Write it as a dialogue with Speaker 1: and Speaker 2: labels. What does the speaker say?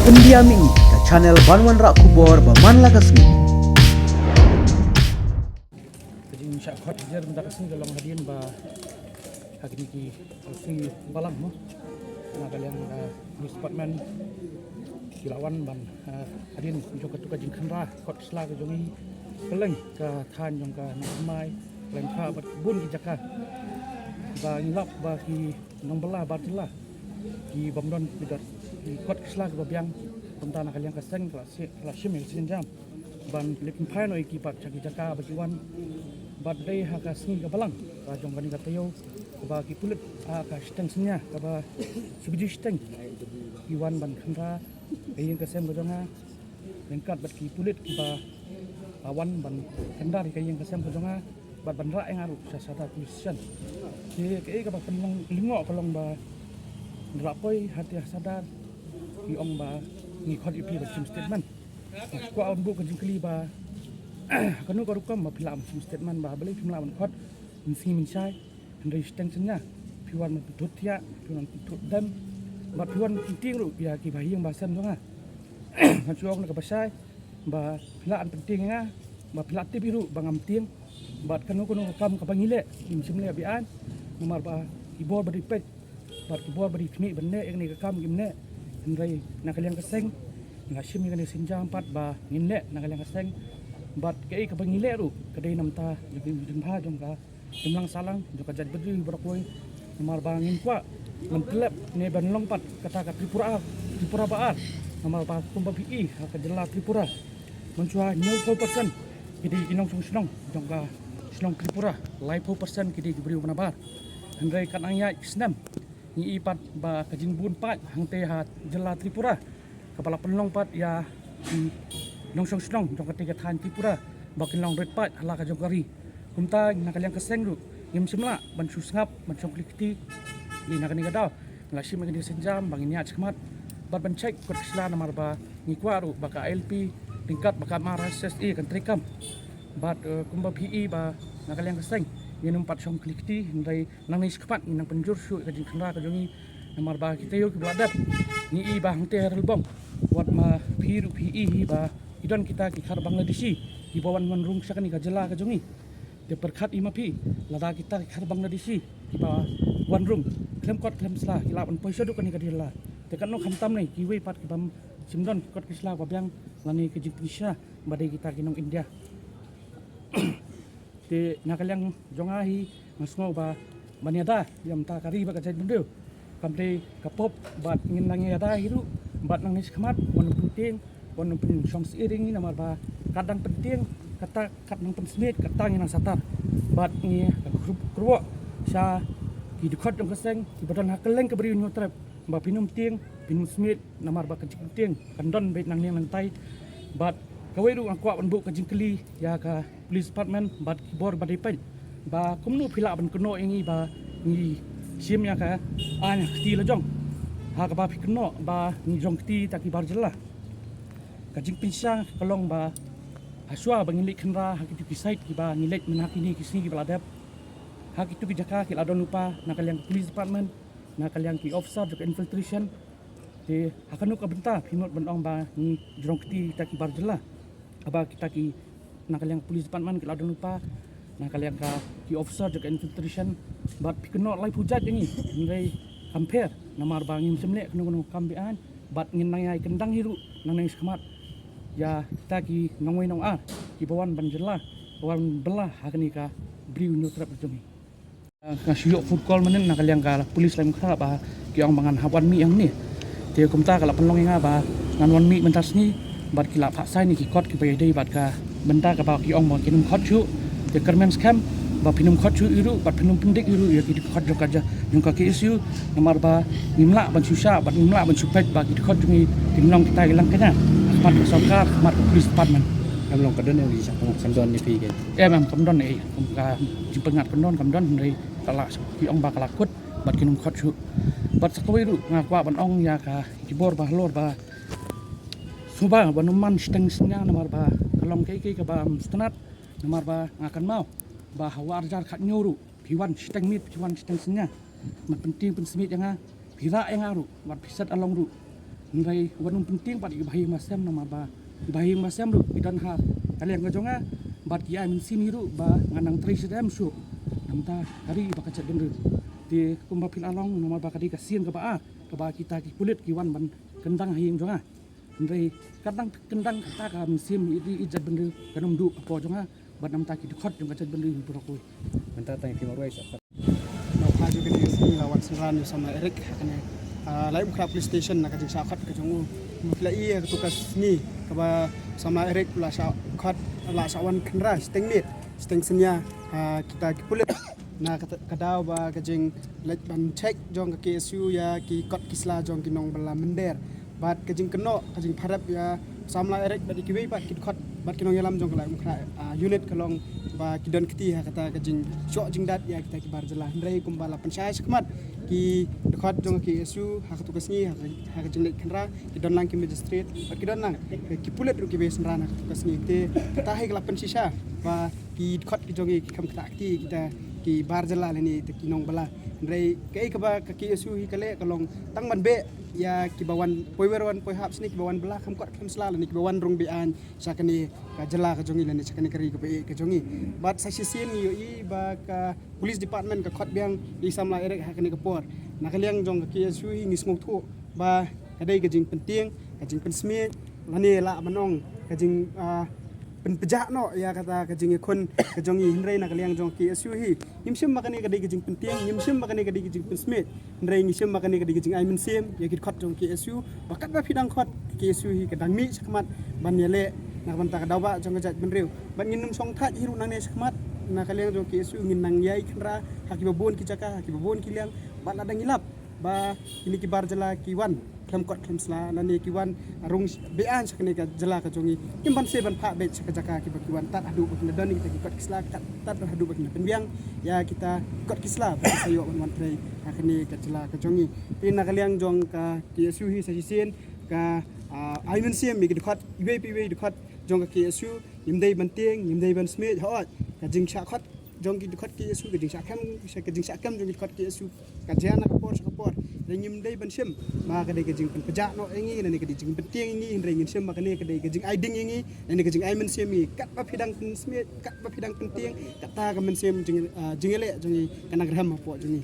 Speaker 1: Pendiami ke channel Banwan Rak Kubor Baman Lakasmi.
Speaker 2: Jadi insya Allah dia minta kasih dalam hadian hari ini si balam mo. Nah kalian news department dilawan ban hadian jong ketuka jing khandra kot sla ke jongi keleng ke than jong ke namai lem kha bat bun ki jaka ba ngilap ba ki nombela batila ki bamdon bidat di kot sla ke babiang tentang kalian kaseng kelas sim yang jam ban lekin phaino ki pat chaki jaka ba ki wan bat dei ha ka singi ka balang ka jong kani ka tayo ba ki pulit ka steng senya ka ba subiji steng ki wan ban khandra yang kasem ka jonga lengkat bat ki pulit ki ba wan ban khandar ka yang kasem ka jonga bat ban ra engaru sa sada tulisan ki ka ba penong lingo kolong ba rapoi hati sadar ki ong ba ni khot ipi ba sim statement ko on bu ka jingkli ba kanu ko rukam ma philam sim statement ba beli phimla man khot min si min sai ndai steng senya phiwan man tutut ya phiwan tutut dan ba phiwan penting ru ya ki ba hiang ba sam jonga kan chuok na ka basai ba phila an penting nga ba phila ti biru bangam tieng bat kanu kono kam ka bangile kim simle bian nomor ba keyboard ba dipet bat keyboard ba dikni benne ekni ka kam gimne ndai na kalian keseng ngasim ngani sinjam pat ba nginle na kalian keseng bat kei ka bangile ru kadai namta jeng bha jong ka jumlang salang jong ka jad bedri berkoi nomor ba ngin kwa mentlep ne ban longpat kata ka Tripura baar nomor ba kumba pi ka jela Tripura mencua 90% kidi inong sunong jong ka sunong Tripura live 4% kidi diberi manabar andai kan anya snam ni ipat ba kajing bun pat hang te ha jela Tripura kepala penlong pat ya nong sunong jong ketiga than Tripura ba kinlong red pat hala ka jong kari kumta na kalian keseng ru yim simla ban susngap ban songklikti ni na kani gadaw la sim ngani senjam bang ini achmat bat ban check kot sla na marba ni kwaru baka LP tingkat baka mara SSE kan trikam bat kumba PE ba na kalian keseng yenum pat songklikti ndai nang is kpat nang penjur su ka jing khandra ka jongi na marba kita yo ki bladap ni i ba hang te relbong wat ma phiru PE ba idon kita ki khar Bangladeshi di bawan man rung sakani ka jela ka jongi de perkhat imapi lada kita khar Bangladeshi di bawah wan room klem kot klem sla kilap an poiso du kani kadila te kan no khamtam nei kiwi pat ki bam simdon kot kisla babyang lani ke jikisha badai kita kinong India te nakalyang jongahi masngo ba banyada yam ta kari ba kajai bundu kamte kapop bat ngin langi ada hiru bat nang nis khamat wan puting wan pun song siring ni namar ba kadang penting kata kat nang pensmit kata ngin satar bat ni kruwa sa ki dikot jong keseng ki badan hakeleng ke beri nyutrep ba pinum tieng pinum smit namar ba kajing tieng kandon bet nang nang tai bat kawai du angkwa ban bu kajing keli ya ka police department bat kibor ba dipen ba kumnu phila ban kono ingi ba ni sim ya ka anya ti la jong ha ka ba phikno ba ni jong ti ta ki bar jela kajing pinsang kolong ba aswa bangili khandra ha ki pisait ki ba nilek menakini kisni ki baladap hak itu bijaka kil adon lupa na kalian police department na kalian ki officer jok infiltration te hakanu ka benta pinot bandong ba ni jrong kti ta ki barjela aba kita ki na kalian police department kil adon lupa na kalian ka ki officer jok infiltration bat pikno lai pujat ini ngai compare na mar bangim semle kunu kambian bat ngin nangai kendang hiru nang nang skmat ya kita ki nongoi nong a ki bawan banjela bawan belah hakani ka briu nutrap jumi kasih food call menen nak kalian ka polis lain kha ba ki ong bangan hawan mi yang ni te kumta kala penlong nga ba ngan wan mi mentas ni bat ki la pha sai ni ki kot ki bay dei bat ka benda ka ba ki ong mo kinum khot chu te kermen scam ba pinum khot chu iru bat pinum pendik iru ya ki khot jok aja jong ka ki isu nomor ba nimla ban susah bat nimla ban supet ba ki khot jungi timlong kita ilang kena mat sokar mat polis department
Speaker 3: long kadon yang bisa kamdon ni pi kan
Speaker 2: em kamdon ni ka jimpengat kamdon kamdon dari kala ki ong ba kala kut bat kinum khot chu bat sakoi ru ngakwa ban ong ya ka kibor ba lor ba suba ban man steng snya nomor ba kalong kei ka ba stanat nomor ba ngakan mau ba hawar jar khat nyoru piwan steng mit piwan steng snya mat penting pen smit yang pira yang aru wat pisat along ru Ngai wanung penting pat ibahi masam nama ba ibahi masam ru idan ha kalian ngajonga bat ki amin sini ru ba nganang trisdam su namta hari ba kacat bener di kumba pil along nama ba kadi kasian ke ba kita ki kulit ki wan ban kendang hing jonga ngai kadang kendang kata ka musim ini ijat bener kanum du apa jonga bat namta ki dekat jong kacat bener berokoi
Speaker 3: Manta tang ki marwai sa.
Speaker 4: Nak maju ke sini lawan Senran sama Eric hakane lai ukra police station nak jing sakhat ke jongu muflai ke tukas ni kaba sama Eric la sakhat la sawan khenra steng mit steng senya kita ki pulit na kadau ba ke jing lek ban check jong ke KSU ya ki kot kisla jong ki nong bala mender bat ke jing keno ke jing pharap ya sama Eric bat ki wei bat ki kot bat ki nong yalam jong lai ukra unit kalong ba kidon kiti ha kata kajing syok jing dat ya kita kibar jelah ndrai kumbala pensyai sekmat ki dekat jong ki SU ha katu kasni ha kajing lek kenra kidon lang ki magistrate ba kidon lang ki pulet ru ki be senrana katu kasni te kita hai kala pensisa ba ki dekat ki jongi ki kam kata akti kita ki bar jelah ni te ki nong bala ndrai kai ka ba ki SU hi kale kalong tang man be ya ki bawan poiwerwan poi hap sini ki bawan belah kam kot kam sela ni ki bawan rong be an sakani ka jela ka jongi lani sakani kari ka be ka jongi bat saksisin yo i ba ka police department ka khot biang di samla erek hakani ka por nakaliang jong ka KSU hi ngi smok thu ba kadai ka jing penting ka jing pensmi lani la manong ka jing pen pejak no ya kata ka jing kon ka jongi hindrai nakaliang jong KSU hi nimsim makani ka dai ka jing penting nimsim makani ka dai ka jing pensmi hindrai nimsim makani ka dai ka jing ai mensim ya ki khot jong KSU bakat ba pidang khot KSU hi ka dang mi sakmat ban yele nak banta ka dawa jong ka jat benriu ban nginum song that hiru nang ne sakmat na kalian jong KSU ngin nang yai khenra haki babon ki jaka haki babon ki liang ban ladang ilap ba ini ki bar jela ki wan klam kot klam sla lani ki wan rung bean sakne ka jela ka jongi imban se ban pha be ka jaka ki ki wan tat adu bakna doni kita ki kot kisla tat adu bakna penbiang ya kita kot kisla ba sayo wan wan trai hakni ka jela ka jongi pin na kalian jong ka KSU hi sajisin ka aimen siam mi ki dekat iwe piwe dekat jong ka KSU imdai banting imdai ban smith hot ka jing sha khot jong ki dekat KSU ka jing sha kam jong ki dekat KSU ka jana ka por ringim dai ban sim ma ka dai ka jing pen pejak no engi nani ka jing penting ini ringin sim ma ka ne ka dai ka jing aiding engi nani ka jing aimen sim mi kat ba phidang pen smith kat ba phidang penting kata ka men sim jing ele jong kanang ram po jing